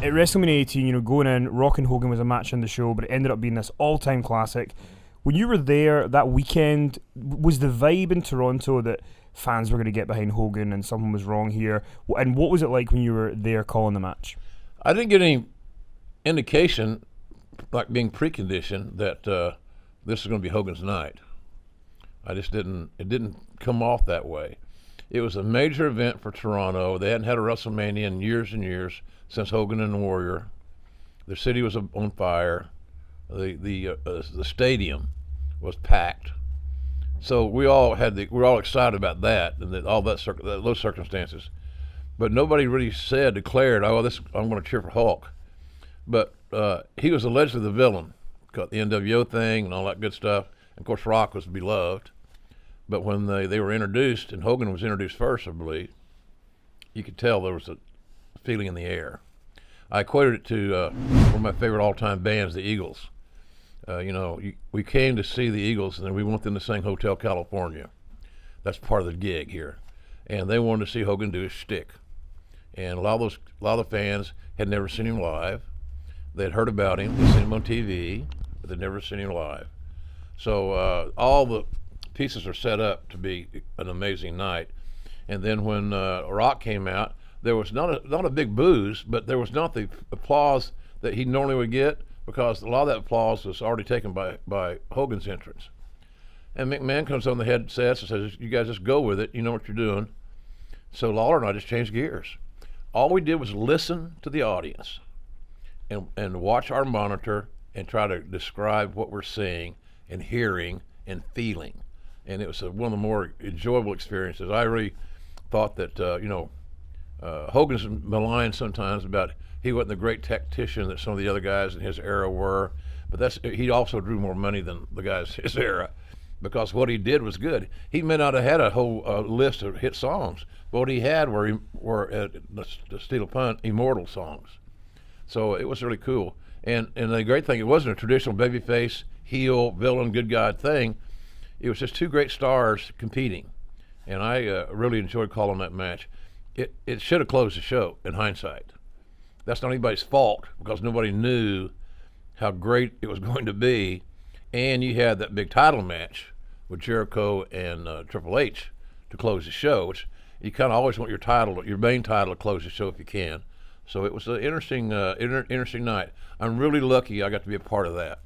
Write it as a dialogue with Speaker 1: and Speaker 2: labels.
Speaker 1: at WrestleMania 18, going in, Rock and Hogan was a match on the show, but it ended up being this all-time classic. When you were there that weekend, was the vibe in Toronto that fans were going to get behind Hogan and something was wrong here? And what was it like when you were there calling the match?
Speaker 2: I didn't get any indication, like being preconditioned, that this is going to be Hogan's night. It didn't come off that way. It was a major event for Toronto. They hadn't had a WrestleMania in years and years since Hogan and the Warrior. The city was on fire. The stadium was packed. So we were all excited about that and those circumstances. But nobody really declared, I'm going to cheer for Hulk. But he was allegedly the villain, got the NWO thing and all that good stuff. And of course, Rock was beloved. But when they were introduced, and Hogan was introduced first, I believe, you could tell there was a feeling in the air. I equated it to one of my favorite all-time bands, the Eagles. We came to see the Eagles, and then we went them to sing Hotel California. That's part of the gig here. And they wanted to see Hogan do his shtick. And a lot of the fans had never seen him live. They'd heard about him, they'd seen him on TV, but they'd never seen him live. So all the pieces are set up to be an amazing night. And then when Rock came out, there was not a big booze, but there was not the applause that he normally would get, because a lot of that applause was already taken by Hogan's entrance. And McMahon comes on the headsets and says, "You guys just go with it. You know what you're doing." So Lawler and I just changed gears. All we did was listen to the audience and watch our monitor and try to describe what we're seeing and hearing and feeling. And it was one of the more enjoyable experiences. I really thought that, Hogan's maligned sometimes about he wasn't the great tactician that some of the other guys in his era were, but he also drew more money than the guys in his era, because what he did was good. He may not have had a whole list of hit songs, but what he had were to steal a pun, immortal songs. So it was really cool. And the great thing, it wasn't a traditional babyface, heel, villain, good guy thing. It was just two great stars competing, and I really enjoyed calling that match. It should have closed the show, in hindsight. That's not anybody's fault, because nobody knew how great it was going to be, and you had that big title match with Jericho and Triple H to close the show, which you kind of always want your main title to close the show if you can. So it was an interesting night. I'm really lucky I got to be a part of that.